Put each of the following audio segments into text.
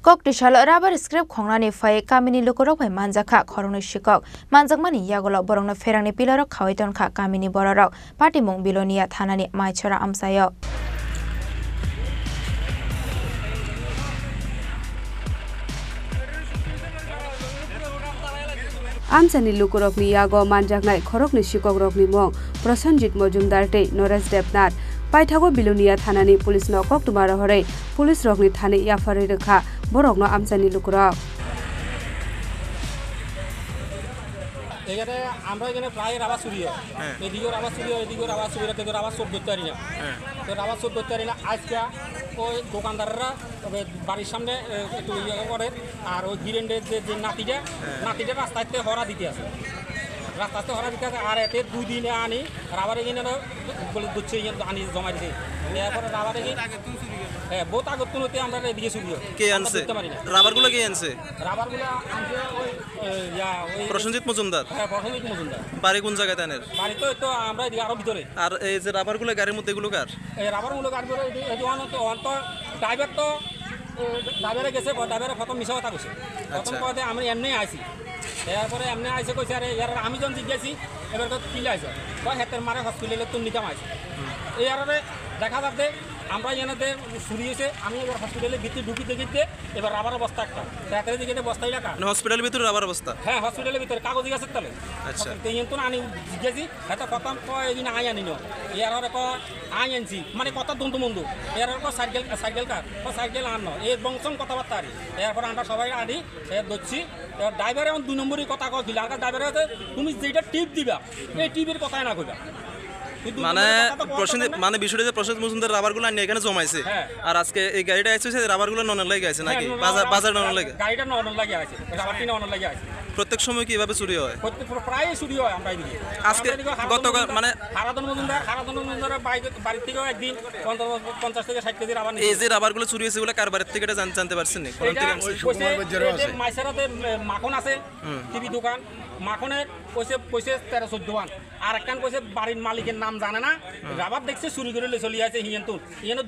Koktisalo rubber script Khoknani Phaiwi Kamini Lukurok bai Manjakha Khoroknwi Sikok Manjakmani Yakulo Bohrokno Pherangni Pillaro Khawi Tonkha Kamini Bororok Patimung Belonia Thanani Maichara Amchaio Kamini Lukurok Manjakha Khoroknwi Sikok mong Prosenjit Mojumdar te Norris Depnat Paithago Belonia Thanani Police no Koktumara hore Police Rokni Thane Yafari Rekha Bohrokno Kamini Lukurok এখানে আমরা এখানে প্রায় rubber চুরি হয় এদিকেও rubber চুরি হয় এদিকেও রাবার চুরি হয় কিন্তু রাবার চোর ধরতে পারি না তো রাবার চোর ধরতে পারি না আজকে ওই দোকানদাররা বাড়ির সামনে একটু ইয়ে করে আর ওই গিরেন্ডের যে নাতিটা রাস্তাতে হরা দিতে আছে রাস্তাতে হরা দিতে আছে আর এতে 2 দিনে আনি রাবার এখানে বলে দুচ্ছে আনি জমা দিতে এরপরে রাবার এখানে হ্যাঁ বহুত আগত হতে আমরা এদিকে চুরি হয় কে আনছে রাবারগুলো কে আনছে রাবারগুলো আনছে ওই প্রসেনজিৎ মজুমদার হ্যাঁ প্রসেনজিৎ মজুমদার বাড়ি কোন জায়গায় তানের বাড়ি তো আমরা এদিকে আরো ভিতরে আর এই যে রাবারগুলো গাড়ির মধ্যে এগুলো কার এই রাবারগুলো গাড়ি করে এই দোকান তো অন্ত ড্রাইভার তো ড্রাইভারে গেছে ড্রাইভারে প্রথম মিছা কথা কইছে প্রথম কথা আমি এমনি আইছি এরপরে এমনি আইছে কইছে আরে এর আমি যখন জিজ্ঞাসি এবার তো কিলা আইছে কয় হেতের মারে হসপিটালে তুমি নিতাম আইছে এই আরে দেখা যাচ্ছে আমরা এনাতে চুরি হয়েছে আমি এবার হসপিটালের ভিতরে ঢুকি দেখিতে এবার রাবার বস্তা একটা তাড়াতাড়ি দিকে বস্তাই রাখা হসপিটালের ভিতরে রাবার বস্তা হ্যাঁ হসপিটালের ভিতরে কাগজ আছে তাহলে আচ্ছা তো আনি জিজ্ঞাসি হয়তো প্রথম কয় এদিন আই আনি নো এর আই আনছি মানে কত দন্ত বন্ধু এর সাইকেল কার সাইকেল আনো এই বংশন কথাবার্তা আনি এরপর আমরা সবাই আনি ধরছি ড্রাইভারে 2 নম্বরই কথা কইছিল আর ড্রাইভারে তুমি যেটা টিপ দিবা এই টিপের কথাই না কইবা মানে বিষয়টা যে প্রসেনজিৎ মজুমদার রাবারগুলো আনি এখানে জমাইছে আর আজকে এই গাড়িটা আইছে রাবারগুলো ননের লাগে আছে নাকি বাজার ননের লাগে গাড়িটা ননের লাগে আছে রাবারটি ননের লাগে আছে প্রত্যেক সময় কিভাবে চুরি হয় প্রায় চুরি হয় আমরা এদিকে আজকে গতকাল মানে হারাদন মজুমদারের বাড়ি থেকে একদিন 50 থেকে 60 কেজি রাবার এই যে রাবারগুলো চুরি হয়েছে এগুলো কার বাড়ি থেকে এটা জানতে পারছেন নি কোন থেকে মাইসারাতে মাখন আছে টিভি দোকান মাখনের পয়সা 13-14 আন আর একখান কইছে বাড়ির মালিকের নাম জানে না রাবার দেখছে চুরি করে চলে আছে হিয়েন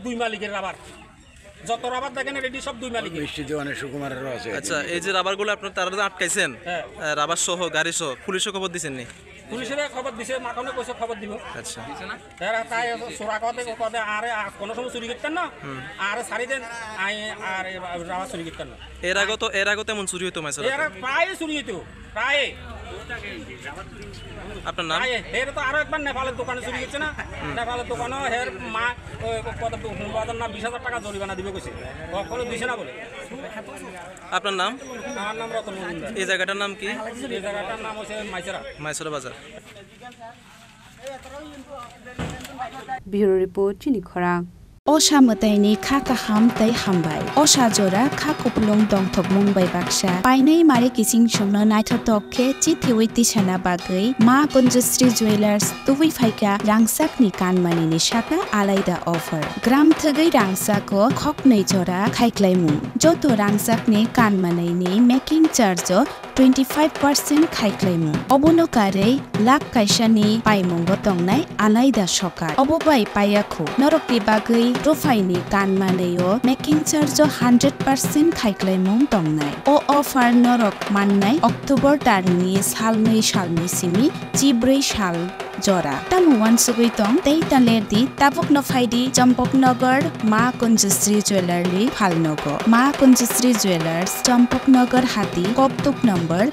2 মালিকের রাবার যত রাবার দেখেন রেডি সব 2 মালিকের মিষ্টি দোকানে সুকুমারেরও আছে আচ্ছা এই যে রাবারগুলো আপনারা তারা আটকাইছেন রাবার সহ গাড়ি সহ পুলিশে খবর দিবেন নি পুলিশের খবর দিছে মাখনে কইছে খবর দিব আচ্ছা এরা তাই সোরা কথা আরে কোন সময় চুরি করতেন না আর সারি দেন আর রাবার চুরি করতেন না এর আগে তেমন চুরি হতো মাইসারা এরা প্রায় চুরি হতো প্রায় আপনার নাম এর তো আরো একবার নেপালের দোকানে চুরি গেছে না নেপালের দোকানও হের মা কত 20,000 টাকা জরিমানা দিবে কইছে কখনো দিছে না বলে আপনার নাম আমার নাম রতন এই জায়গাটার নাম কি এই জায়গাটার নাম হচ্ছে মাইচরা বাজার ব্যুরো রিপোর্ট চিনি খরাং Osha mataini kha kaham tai hambai Osha jora kha kuplung dongthok mungbai baksa painai mare kising chungno naithotok khe chithiwi tisana bagai ma Manjakha jewelers tuwi phaika rangsak ni kanmani ni shaka alaida offer gram thagai rangsak ko khoknai jora khaiklaimung joto rangsak ni kanmanai ni making charge 25% khaiklaimung obonokarei lak kaisani paimung botongnai alaida sokar obobai payakho norokni bagai Profaini kanmaneo making charge 100% khaiklaimung tongnai o offer norok mannai October tarni salnai simi chibrei sal jora tamuwan sugui tong tei talerdi tabukno phaidi Champoknagar ma Manjakha jewelry phalnogo ma Manjakha jewelers Champoknagar hati koptuk number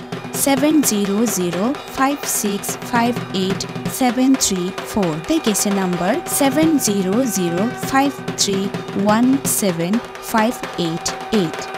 70056587334 tei kese number 70053175888